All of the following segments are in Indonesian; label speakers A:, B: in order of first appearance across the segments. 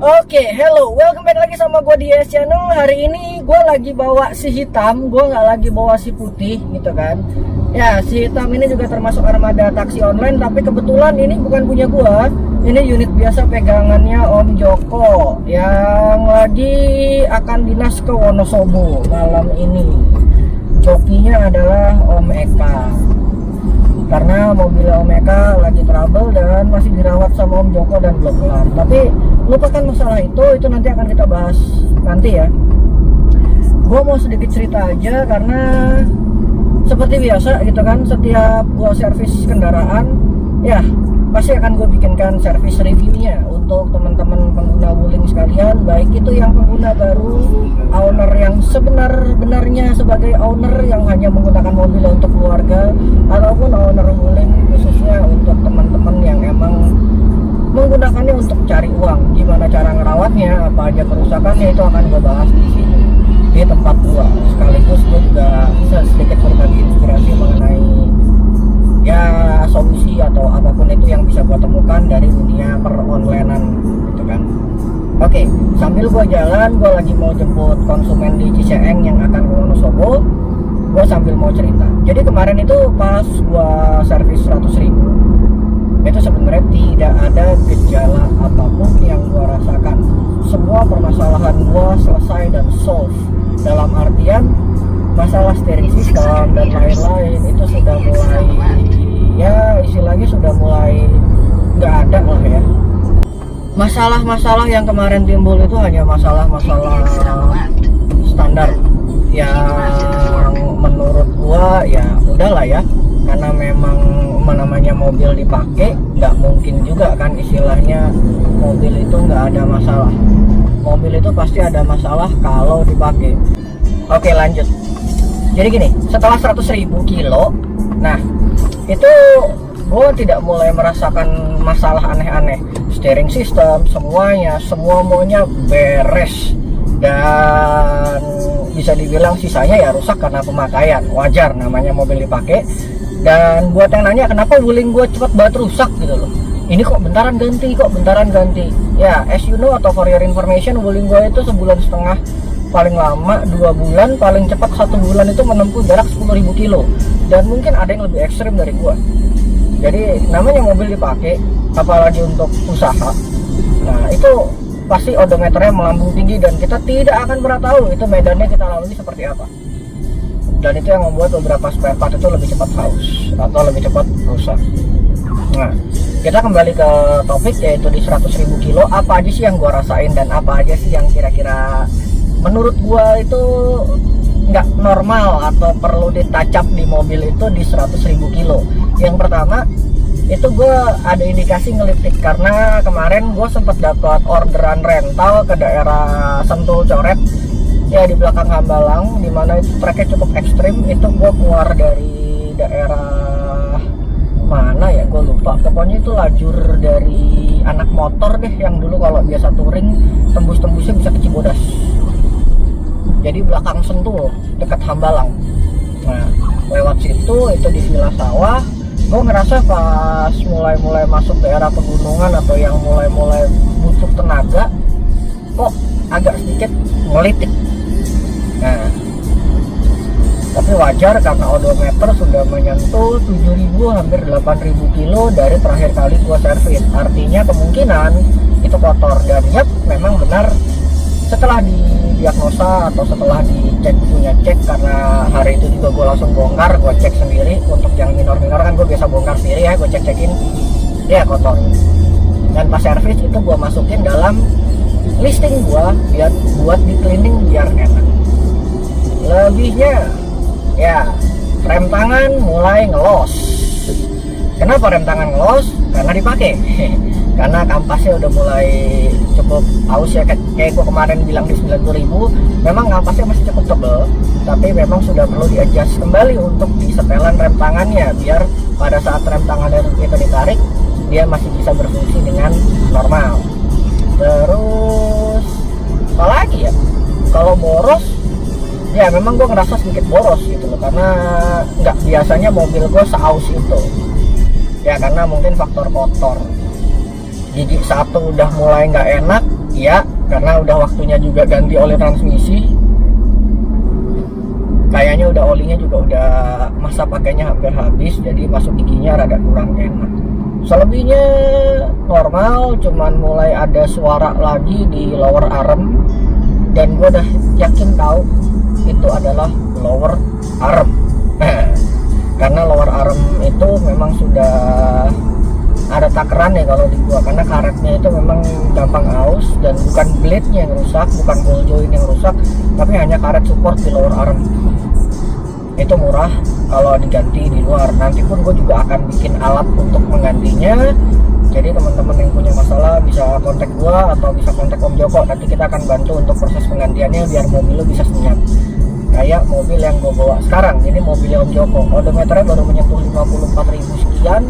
A: Oke, hello, welcome back lagi sama gue di YS Channel. Hari ini gue lagi bawa si hitam, gue nggak lagi bawa si putih gitu kan. Ya, si hitam ini juga termasuk armada taksi online, tapi kebetulan ini bukan punya gue. Ini unit biasa pegangannya Om Joko yang lagi akan dinas ke Wonosobo malam ini. Jokinya adalah Om Eka. Karena mobil Om Eka lagi trouble dan masih dirawat sama Om Joko dan belum kelar. Tapi lupakan masalah itu nanti akan kita bahas nanti ya. Gue mau sedikit cerita aja karena seperti biasa gitu kan, setiap gue servis kendaraan ya pasti akan gue bikinkan servis reviewnya untuk teman-teman pengguna Wuling sekalian, baik itu yang pengguna baru, owner yang sebenar-benarnya sebagai owner yang hanya menggunakan mobil untuk keluarga, ataupun owner Wuling khususnya untuk teman-teman yang emang menggunakannya untuk cari uang. Gimana cara ngerawatnya, apa aja kerusakannya, itu akan gue bahas di sini di tempat gua. Sekaligus gue juga bisa sedikit berbagi inspirasi mengenai ya solusi atau apapun itu yang bisa gue temukan dari dunia per-onlinean gitu kan. Oke, sambil gue jalan, gue lagi mau jemput konsumen di Ciseeng yang akan ke Wonosobo. Gue sambil mau cerita. Jadi kemarin itu pas gue servis 100.000, itu sebenarnya tidak ada gejala apapun yang gue rasakan. Semua permasalahan gue selesai dan solve. Dalam artian masalah steering system dan lain-lain itu sudah mulai, ya istilahnya sudah mulai nggak ada lah ya. Masalah-masalah yang kemarin timbul itu hanya masalah-masalah standar yang menurut gua ya udahlah ya, karena memang namanya mobil dipakai, nggak mungkin juga kan istilahnya mobil itu nggak ada masalah. Mobil itu pasti ada masalah kalau dipakai. Oke, lanjut. Jadi gini, setelah 100.000 kilo, nah itu gue tidak mulai merasakan masalah aneh-aneh. Steering system, semua maunya beres. Dan bisa dibilang sisanya ya rusak karena pemakaian. Wajar, namanya mobil dipakai. Dan buat yang nanya kenapa Wuling gue cepat banget rusak gitu loh, ini kok bentaran ganti. Ya, as you know atau for your information, Wuling gue itu sebulan setengah, paling lama 2 bulan, paling cepat 1 bulan itu menempuh jarak 10.000 kilo. Dan mungkin ada yang lebih ekstrim dari gua. Jadi namanya mobil dipakai, apalagi untuk usaha, nah itu pasti odometernya melambung tinggi dan kita tidak akan pernah tahu itu medannya kita lalui seperti apa. Dan itu yang membuat beberapa spare part itu lebih cepat haus atau lebih cepat rusak. Nah, kita kembali ke topik, yaitu di 100.000 kilo apa aja sih yang gua rasain dan apa aja sih yang kira-kira menurut gua itu nggak normal atau perlu ditacap di mobil itu di 100.000 kilo. Yang pertama itu gua ada indikasi ngelitik karena kemarin gua sempat dapat orderan rental ke daerah Sentul Coret ya, di belakang Hambalang, dimana itu treknya cukup ekstrim. Itu gua keluar dari daerah mana ya, gue lupa, pokoknya itu lajur dari anak motor deh, yang dulu kalau biasa touring tembus-tembusnya bisa ke Cibodas. Jadi belakang Sentul, dekat Hambalang. Nah, lewat situ itu di Villa Sawah, gue ngerasa pas mulai masuk daerah pegunungan atau yang mulai butuh tenaga, kok agak sedikit ngelitik. Nah, tapi wajar karena odometer sudah menyentuh 7.000 hampir 8.000 kilo dari terakhir kali gua servis. Artinya kemungkinan itu kotor. Dan yap, memang benar setelah didiagnosa atau setelah dicek, punya cek, karena hari itu juga gua langsung bongkar, gua cek sendiri. Untuk yang minor-minor kan gua biasa bongkar sendiri ya, gua cek-cekin dia kotor. Dan pas servis itu gua masukin dalam listing gua biar buat di cleaning biar enak. Lebihnya ya, rem tangan mulai ngelos. Kenapa rem tangan ngelos? Karena dipakai. Karena kampasnya udah mulai cukup haus ya, kayak gua kemarin bilang di 90.000, memang kampasnya masih cukup tebal, tapi memang sudah perlu di-adjust kembali untuk disetelan rem tangannya biar pada saat rem tangannya itu ditarik dia masih bisa berfungsi dengan normal. Terus apalagi ya, kalau boros ya memang gue ngerasa sedikit boros gitu loh, karena nggak biasanya mobil gue seaus itu ya, karena mungkin faktor kotor. Gigi satu udah mulai nggak enak, Iya, karena udah waktunya juga ganti oli transmisi. Kayaknya udah olinya juga udah masa pakainya hampir habis, jadi masuk giginya rada kurang enak. Selebihnya normal, cuman mulai ada suara lagi di lower arm, dan gue udah yakin tahu itu adalah lower arm. Karena lower arm itu memang sudah ada takeran ya kalau di gua, karena karetnya itu memang gampang aus, dan bukan blade-nya yang rusak, bukan ball joint yang rusak, tapi hanya karet support di lower arm. Itu murah kalau diganti di luar. Nanti pun gue juga akan bikin alat untuk menggantinya. Jadi teman-teman yang punya masalah bisa kontak gua atau bisa kontak Om Joko. Nanti kita akan bantu untuk proses penggantiannya biar mobil lu bisa senyap. Kayak mobil yang gue bawa sekarang, ini mobilnya Om Joko. Odometernya baru menyentuh 54.000 sekian,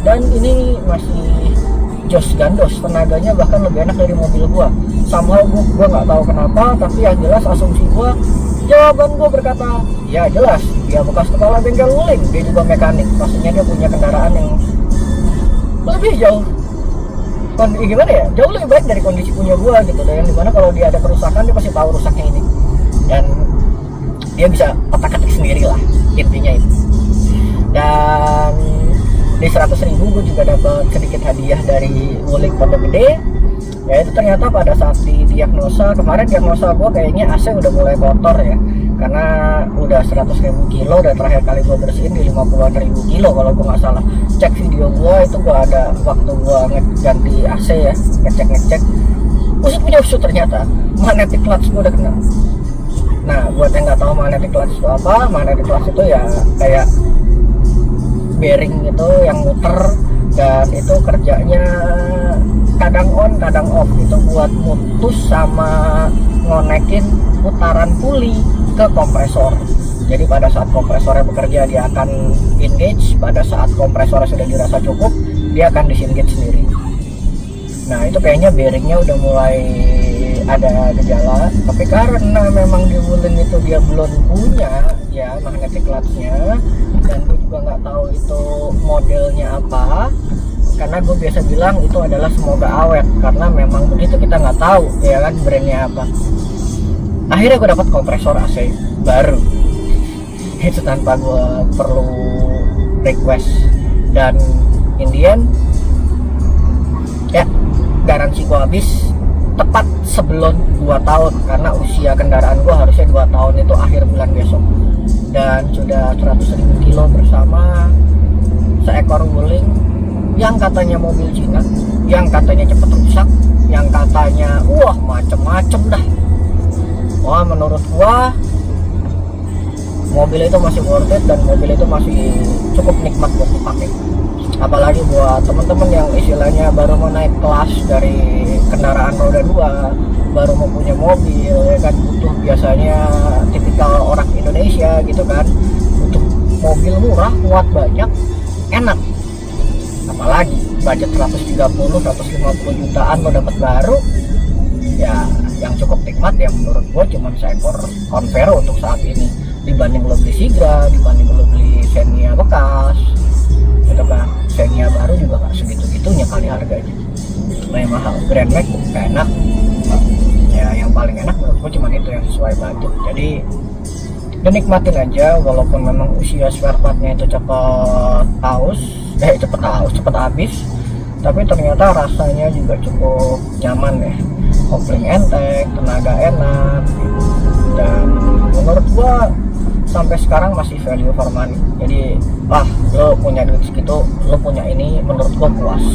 A: dan ini masih jos gandos, tenaganya bahkan lebih enak dari mobil gua. Somehow gua nggak tahu kenapa, tapi yang jelas asumsi gua, jawaban gua berkata, ya jelas, dia bekas kepala bengkel wuling, dia juga mekanik, pastinya dia punya kendaraan yang lebih jauh, gimana ya, jauh lebih baik dari kondisi punya gua gitu. Dan yang dimana kalau dia ada kerusakan, dia pasti tahu rusaknya ini, dan dia bisa otak-atik sendiri lah, intinya itu. Dan di 100.000 gue juga dapat sedikit hadiah dari Wuling Pondok Gede. Ya itu ternyata pada saat di diagnosa kemarin, diagnosa gue kayaknya AC udah mulai kotor ya, karena udah 100.000 kilo, dan terakhir kali gue bersihin di 50.000 kilo kalau gue nggak salah. Cek video gue itu, gue ada waktu gue ganti AC ya, ngecek punya usut, ternyata magnetic clutch gue udah kena. Nah, buat yang nggak tahu magnetic clutch itu apa, magnetic clutch itu ya kayak bearing itu yang muter, dan itu kerjanya kadang on kadang off, itu buat mutus sama ngonekin putaran puli ke kompresor. Jadi pada saat kompresornya bekerja dia akan engage, pada saat kompresornya sudah dirasa cukup dia akan disengage sendiri. Nah itu kayaknya bearingnya udah mulai ada gejala, tapi karena memang di Wuling itu dia belum punya ya magnetic clutch-nya, dan gue juga nggak tahu itu modelnya apa, karena gue biasa bilang itu adalah semoga awet, karena memang begitu, kita nggak tahu ya kan brandnya apa. Akhirnya gue dapat kompresor AC baru itu tanpa gue perlu request, dan Indian ya garansi gue habis tepat sebelum 2 tahun, karena usia kendaraan gue harusnya 2 tahun itu akhir bulan besok, dan sudah 100.000 kilo bersama seekor Wuling yang katanya mobil Cina, yang katanya cepat rusak, yang katanya wah macem-macem dah. Wah menurut gua mobil itu masih worth it, dan mobil itu masih cukup nikmat buat dipakai. Apalagi buat teman-teman yang istilahnya baru mau naik kelas dari kendaraan roda 2, baru mau punya mobil ya kan, butuh biasanya tipikal orang Indonesia gitu kan, untuk mobil murah, muat banyak, enak. Apalagi budget 130-150 jutaan lo dapat baru ya, yang cukup nikmat ya menurut gue cuman seekor Convero untuk saat ini, dibanding lo beli Sigra, dibanding lo beli Xenia bekas gitu kan. Xenia baru juga gak segitu-gitunya kali harganya, lumayan mahal. Grand Max enak ya, yang paling enak menurut gue cuman itu yang sesuai budget. Jadi dinikmatin aja, walaupun memang usia spare partnya itu cepet habis, tapi ternyata rasanya juga cukup nyaman ya, kopling enteng, tenaga enak, dan menurut gua sampai sekarang masih value for money. Jadi lo punya duit segitu, lo punya ini, menurut gua puas.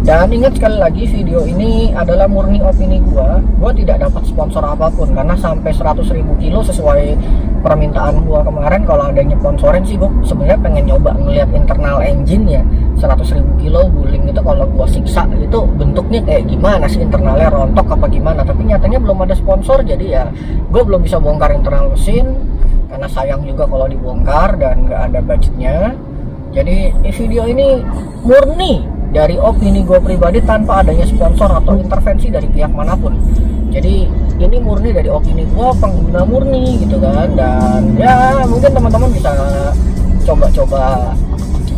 A: Dan ingat sekali lagi, video ini adalah murni opini gua tidak dapat sponsor apapun, karena sampai 100.000 kilo sesuai permintaan gua kemarin. Kalau ada yang sponsorin sih, gua sebenarnya pengen nyoba ngeliat internal engine ya 100.000 kilo Wuling itu, kalau gua siksa itu bentuknya kayak gimana sih, internalnya rontok apa gimana. Tapi nyatanya belum ada sponsor, jadi ya gua belum bisa bongkar internal mesin, karena sayang juga kalau dibongkar dan nggak ada budgetnya. Jadi video ini murni dari opini gue pribadi tanpa adanya sponsor atau intervensi dari pihak manapun. Jadi ini murni dari opini gue, pengguna murni gitu kan. Dan ya mungkin teman-teman bisa coba-coba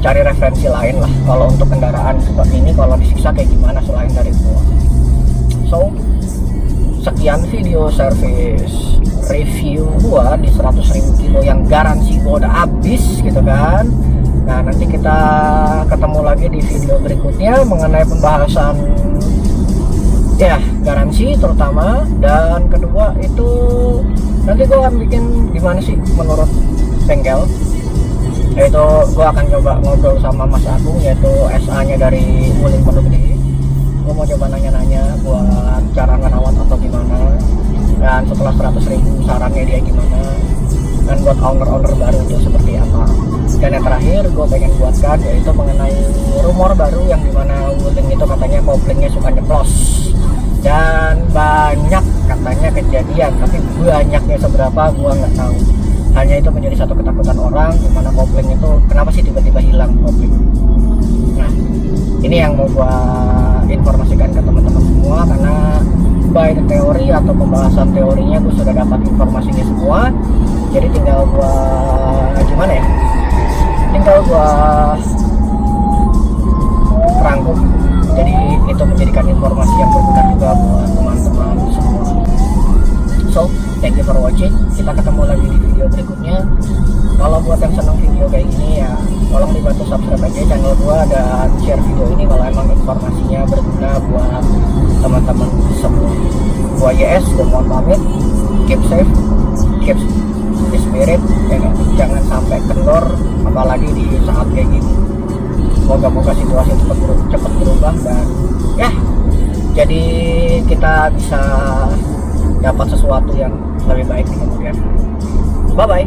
A: cari referensi lain lah kalau untuk kendaraan seperti ini, kalau disiksa kayak gimana selain dari gue. So sekian video service review gua di 100.000 kilo yang garansi gua udah habis gitu kan. Nah nanti kita ketemu lagi di video berikutnya mengenai pembahasan ya garansi terutama, dan kedua itu nanti gua akan bikin gimana sih menurut bengkel, yaitu gua akan coba ngobrol sama Mas Agung, yaitu SA nya dari Wuling Pondok Gede. Gua mau coba nanya-nanya buat cara ngerawat atau gimana, dan setelah 100.000 sarannya dia gimana, dan buat owner-owner baru itu seperti apa. Dan yang terakhir gue pengen buatkan yaitu mengenai rumor baru yang dimana Wuling itu katanya koplingnya suka nyeplos, dan banyak katanya kejadian, tapi banyaknya seberapa gue nggak tahu. Hanya itu menjadi satu ketakutan orang, dimana kopling itu kenapa sih tiba-tiba hilang kopling. Nah ini yang mau gue informasikan ke teman-teman semua, karena by the teori atau pembahasan teorinya gue sudah dapat informasinya semua. Jadi tinggal gue gimana ya, tinggal gue rangkum, jadi itu menjadikan informasi yang berguna juga buat teman-teman semua. So thank you for watching, kita ketemu lagi di video berikutnya. Kalau buat yang senang video kayak gini ya tolong dibantu subscribe aja channel gua dan share video ini kalau emang informasinya berguna buat teman-teman semua. Gua YS, gua mohon pamit, keep safe, keep the spirit, jangan sampai kendor apalagi di saat kayak gini. Moga-moga situasi cepat berubah dan ya jadi kita bisa dapat sesuatu yang lebih baik di kemudian. Bye bye.